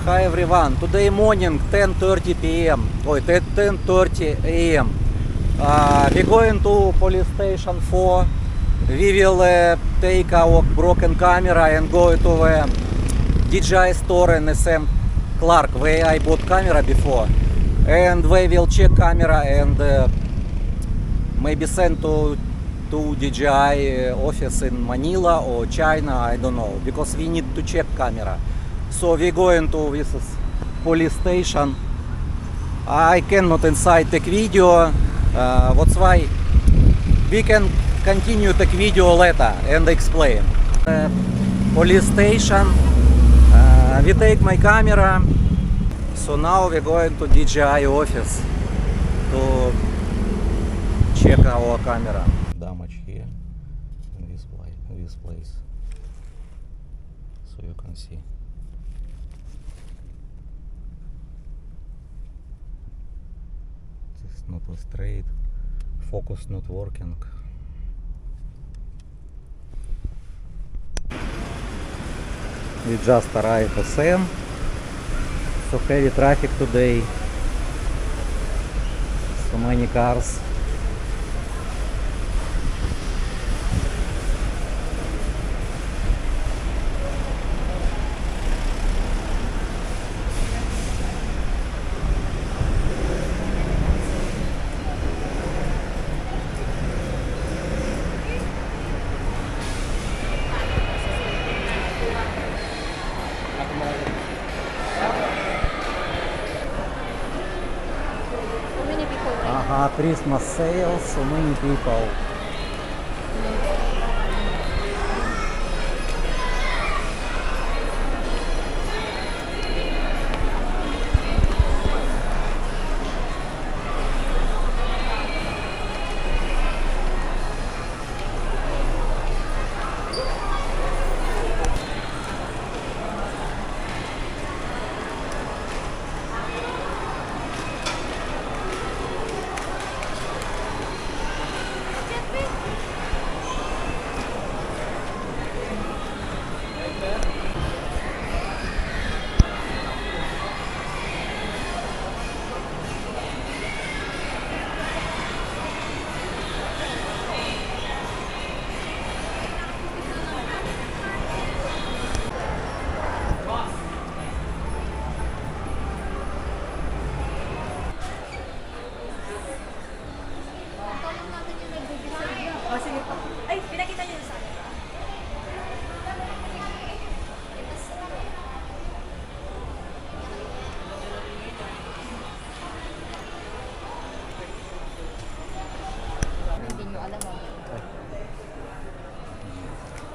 Hi everyone. Today morning 10:30 p.m. or 10:30 a.m. We're going to police station 4. We will take our broken camera and go to the DJI store in SM Clark where I bought camera before, and they will check camera and maybe send to DJI office in Manila or China, I don't know, because we need to check camera. So we're going to this police station. I cannot inside take video, that's why we can continue take video later and explain. Police station, we take my camera, so now we're going to DJI office to check our camera. Damage here in this place, so you can see. It's not straight, focus not working. We just arrived at SM, so heavy traffic today, so many cars. Christmas sales, so many people.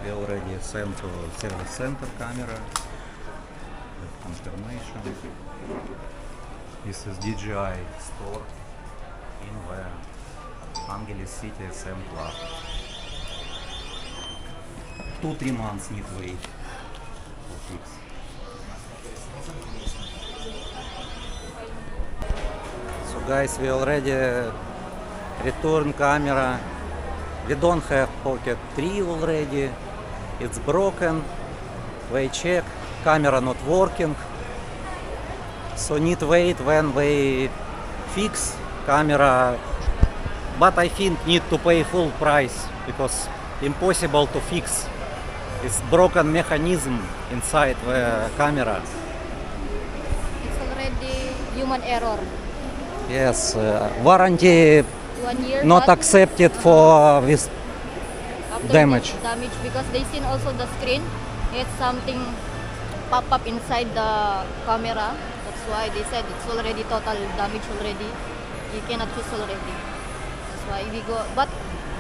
We already sent to service center camera. Confirmation. This is DJI store in the Angeles City SM Clark. 2-3 months need wait for fix. So guys, we already return camera. We don't have Pocket 3 already. It's broken. We check, camera not working. So need wait when we fix camera. But I think need to pay full price because impossible to fix. It's broken mechanism inside the camera. It's already human error. Yes, warranty 1 year not accepted for this after damage. this damage because they seen also the screen. It's something pop up inside the camera. That's why they said it's already total damage already. You cannot use already. That's why we go. But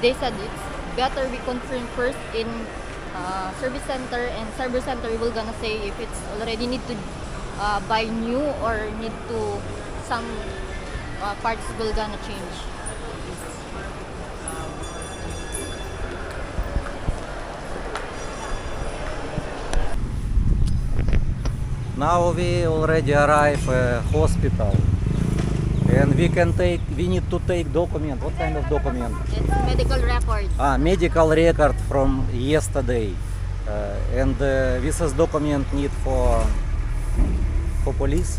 they said it's better we confirm first in service center, and service center will gonna say if it's already need to buy new or need to some parts will gonna change. Now we already arrive at hospital, and we need to take document. What kind of document? It's medical record. Medical record from yesterday, and this is document need for police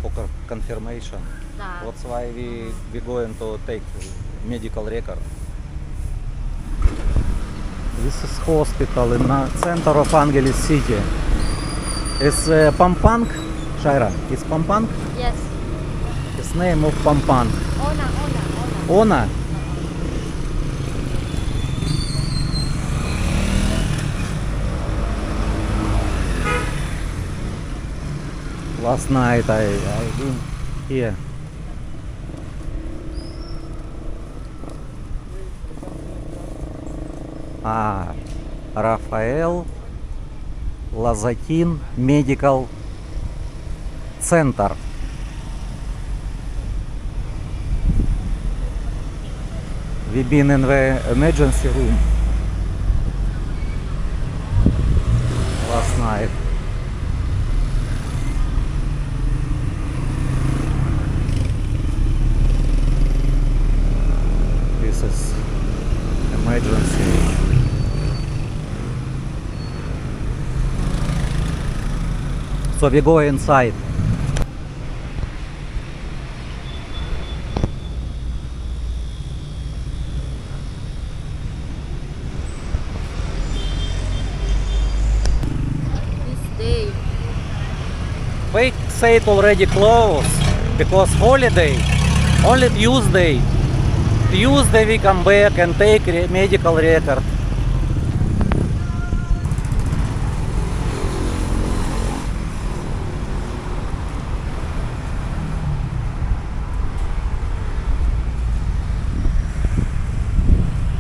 for confirmation. That. That's why we going to take medical record. This is hospital in the center of Angeles City. It's Pampang, Shaira. It's Pampang. Yes. It's name of Pampang. Ona. Ona. Last night I been here. Rafael Lazatin Medical Center. We've been in the emergency room last night. This is emergency. So we go inside. This day. They say it already closed because holiday, only Tuesday. Tuesday we come back and take medical record.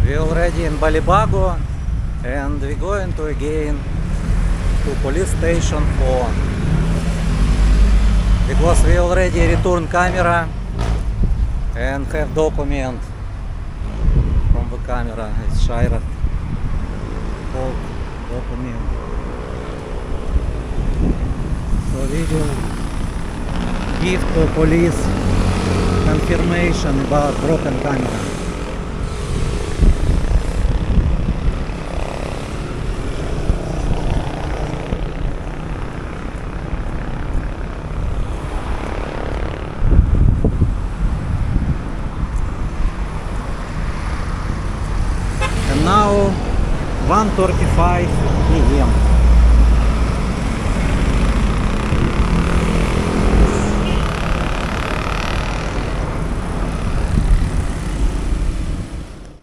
We already in Balibago and we going to again to police station 4 because we already return camera and have document from the camera. It's Shaira. Hold document. So we will give to police confirmation about broken camera. Now 1:35 p.m.